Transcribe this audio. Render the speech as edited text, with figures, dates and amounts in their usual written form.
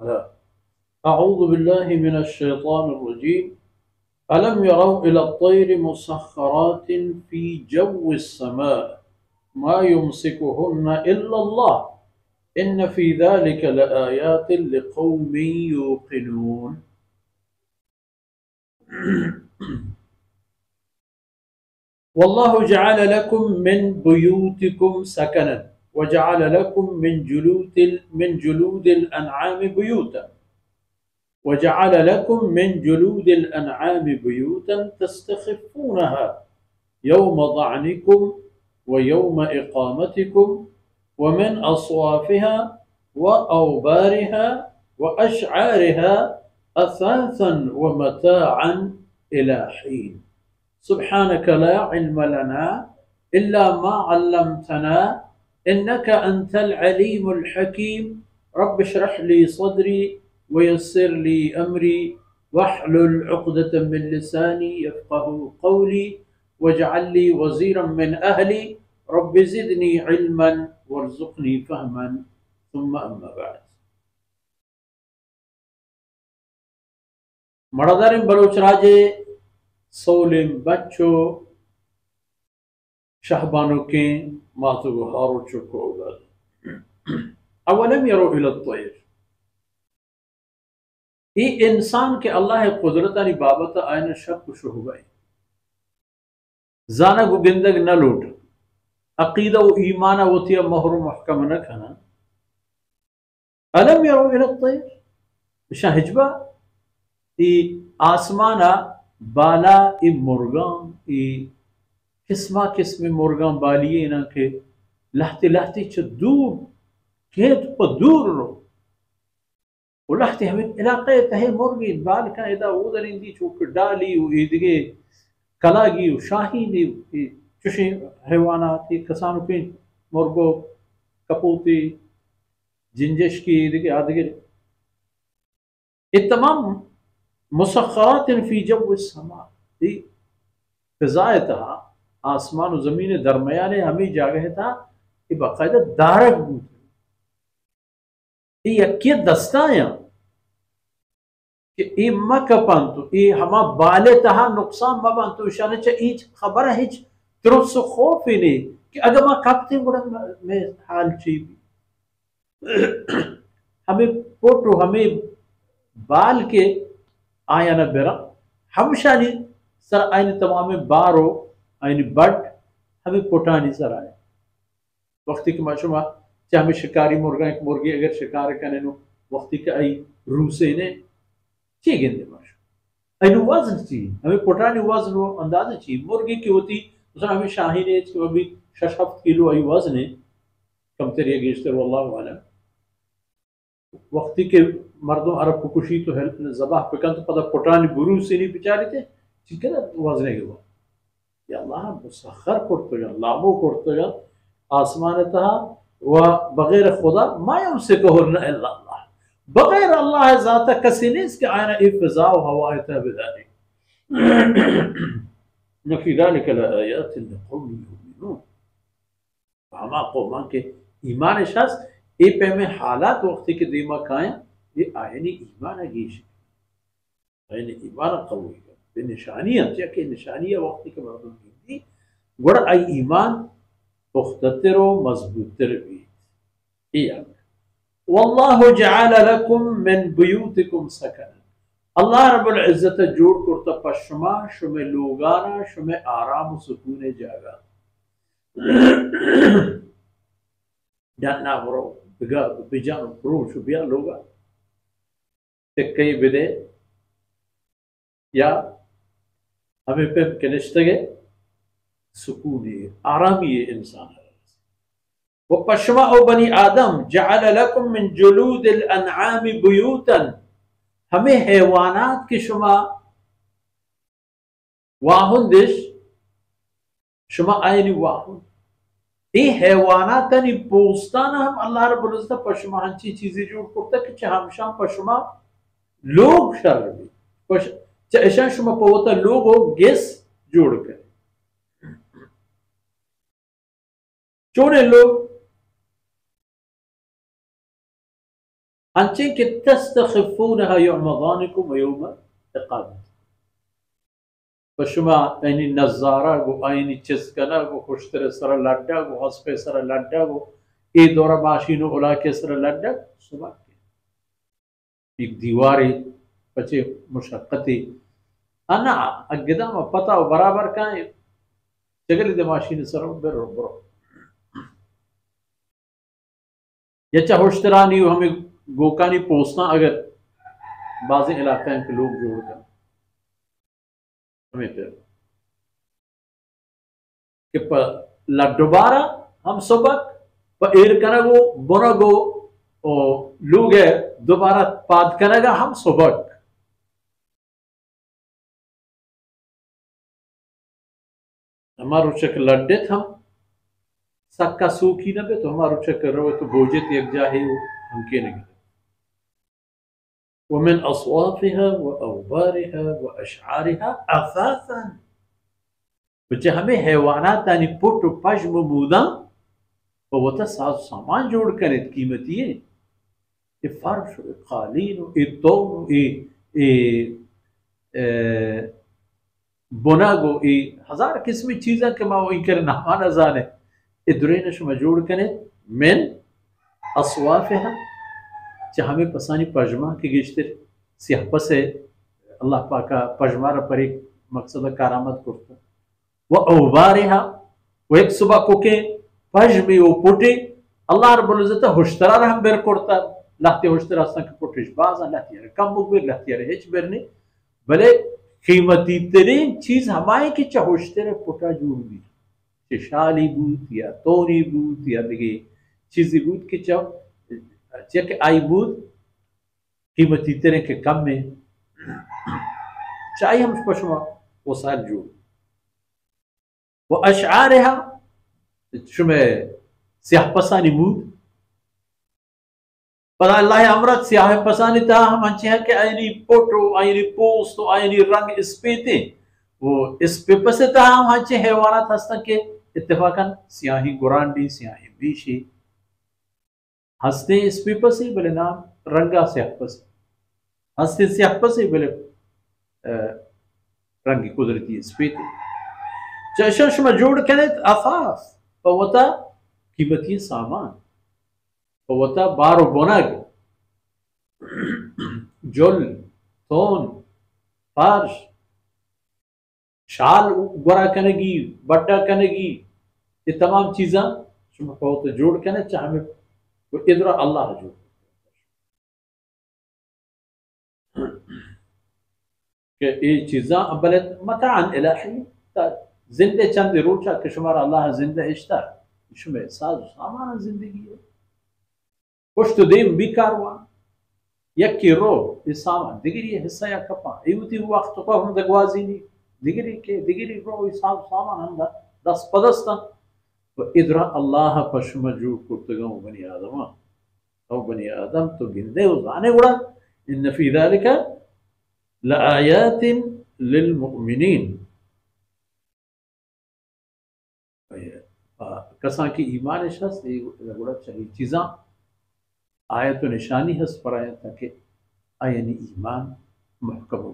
أعوذ بالله من الشيطان الرجيم. ألم يروا إلى الطير مسخرات في جو السماء ما يمسكهن إلا الله إن في ذلك لآيات لقوم يوقنون. والله جعل لكم من بيوتكم سكنا وجعل لكم من جلود الأنعام بيوتا تستخفونها يوم ضعنكم ويوم إقامتكم ومن أصوافها وأوبارها وأشعارها أثاثا ومتاعا إلى حين. سبحانك لا علم لنا إلا ما علمتنا إنك أنت العليم الحكيم. رب اشرح لي صدري ويسر لي أمري واحلل عقدة من لساني يفقه قولي واجعل لي وزيرا من أهلي رب زدني علما وارزقني فهما ثم أما بعد. مردارم بلوچ راجے سولم بچو شہبانو کے ماتو ہارو چکو گل اولم يروا الى الطير. ای انسان کے اللہ قدرتانی بابت آئین شک شہبائی زانا گو گندگ نہ لوٹ عقیدہ و ایمان وطیہ مہر و محکم نہ کھنا. الم يروا الى الطير شاہ حجبہ ای آسمانا بالا ای مرگان ای قسمہ قسم مرگان بالیے نا کہ لہتی لہتی چھ دور کھیت پا دور رو و لہتی ہمیں علاقے تہے مرگی بال کا ادا ادھر اندی چوک ڈالی و ایدگے کلاگی و شاہینی چشیں حیواناتی کسانو کی مرگو کپوتی جنجش کی ایدگے آدگے یہ تمام مسخرات فی جو السماء فضائے تہا آسمان و زمین درمیانے ہمیں جاگہ تھا یہ باقاعدہ دارک بود یہ یکی دستایاں کہ ای مکپن تو ای ہما بالے تہا نقصان مبن تو اشارہ چا ایچ خبر ہے ترس و خوف ہی نہیں کہ اگر ما کپتے گوڑا میں حال چی بھی ہمیں پوٹو ہمیں بال کے آیا نہ برا ہمشہ نہیں سر آئین تمام بارو آئین بٹ ہمیں پوٹانی سر آئے وقتی کہ معشومہ چاہ ہمیں شکاری مرگا ایک مرگی اگر شکار کرنے نو وقتی کہ آئی روسے نے چی گندے معشومہ اینو وزن چی ہمیں پوٹانی وزن و اندازہ چی مرگی کی ہوتی مثلا ہمیں شاہین ہے کہ وہ بھی 6-7 کلو آئی وزن ہے کم تریہ گیشتر واللہ عالم وقتی کہ مردوں عرب کو کشی تو زباہ پکن تو پتہ پوٹانی بروز سے نہیں بچاری تھے چکر وزنے گئے وہ یا اللہ مسخر کرتے گا لابو کرتے گا آسمان تہا و بغیر خدا ما یمسکہن الا اللہ بغیر اللہ ذاتہ کسی نہیں اس کے آئینہ افضاء و ہوایتہ بدانی نفی ذالک لآیات لقوم یؤمنون. ہما قومان کے ایمان شخص ای پہ میں حالات وقتی کے دیما کھائیں یہ آئینی ایمان گیش آئینی ایمان قوی ہے بے نشانیاں چاکہ نشانیاں وقتی کے مردم کی گوڑا آئی ایمان پختتر و مضبوطر بھی واللہ جعل لکم من بیوتکم سکن. اللہ رب العزت جوڑ کرتا پشما شمیں لوگانا شمیں آرام و سکون جاگا جاننا برو بجانو برو شو بیا لوگا تکئی بدے یا ہمیں پہ کنشتگے سکونی آرامی انسان ہے وہ پشما او بنی آدم جعل لکم من جلود الانعام بیوتا ہمیں حیوانات کی شما واہن دش شما آئینی واہن ای حیواناتانی پوستانا ہم اللہ رب العزت پشما ہنچی چیزی جوڑ کرتا کہ چاہ ہمشان پشما لوگ شر بھی چاہ اشان شما پوتا لوگ ہو گیس جوڑ کرے چونے لوگ هنچین که تستخفونها یوم ظانکم و یوم اقامت. و شما اینی نظاره گو اینی چسکنه گو خوشتر سر لڑا گو حسب سر لڑا گو ای دور ماشین و علاقے سر لڑا صبح ایک دیواری پچے مشقتی انا اقدام پتا و برابر کائیں چگلی دے ماشین سر برو برو یچا ہوشترانی ہمیں گوکانی پوسنا اگر بعض علاقے کے لوگ جوڑ کر ہمیں پھر کہ دوبارہ ہم سبق پا ایر کنگو بنگو لوگ ہے دوبارہ پاد کنگا ہم سبق ہمارو چک لڑت ہم سکا سوکی نہ بے تو ہمارو چک رو تو بوجت یک جاہی ہم کے نگے ومن اصوافها واوبارها واشعارها اثاثا بچے ہمیں حیوانات یعنی پٹ و پشم و مودا وہ تا ساز سامان جوڑ کر قیمتی ہے یہ فرش و قالین و اتون و بناگو ہزار قسمی چیزاں کہ ما وہ انکر نامان ازانے ادرین شما جوڑ کنے من اصوافها چاہ ہمیں پسانی پجمہ کی گشتر سیاہ پسے اللہ پاکا پجمہ را پر ایک مقصد کارآمد کرتا وہ اوبارها وہ ایک صبح کو کے پجمی و پوٹی اللہ رب العزت ہوشترا رہا ہم بیر کرتا لہتی ہوشترا سنک پوٹیش بازا لہتی ہے کم مقبر لہتی ہے ہیچ برنی بلے قیمتی ترین چیز ہمائے کی چاہ ہوشترا پوٹا جوڑ بھی شالی بود یا تونی بود یا دیگے چیزی بود کہ چاہ کہ آئی بود قیمتی ترین کے کم میں چاہیے ہم پشما وسائل جوڑ وہ اشعارها شما سیاہ پسانی بود پدا اللہ امرت سیاہ پسانی تا ہم انچے ہیں کہ آئینی پوٹو آئینی پوست آئینی رنگ اس پہ تھے وہ اس پہ پسے تا ہم انچے حیوانات ہستا کہ اتفاقاً سیاہی گرانڈی سیاہی بیشی ہستے اس پہ پسے بلے نام رنگا سیاہ پسے ہستے سیاہ پسے بلے رنگی قدرتی اس پہ تھے چاشا شما جوڑ کنید اثاث فوتا قیمتی سامان فوتا بارو بنگ جل تون فرش شال گورا کنگی بٹا کنگی یہ تمام چیزاں شما فوتا جوڑ کنید چاہ ہمیں ادرا اللہ جوڑ کہ یہ چیزاں بلد متعن الہی زندہ چند روچا کہ شمار اللہ زندہ اشتا شمار ساز و سامان زندگی ہے پشت دیم بھی کاروان یکی رو یہ سامان دیگری حصہ یا کپا ایوتی وقت کو ہم دگوازی نہیں دیگری رو یہ ساز و سامان ہم دس پدستا و ادرا اللہ پشم جو کرتگاں بنی آدم او بنی آدم تو گندے و زانے گوڑا ان فی ذالک لآیات للمؤمنین کساں کی ایمان شخص یہ بڑا چاہیے چیزاں آیت و نشانی ہس پر آیا تاکہ آئینی ایمان محکم و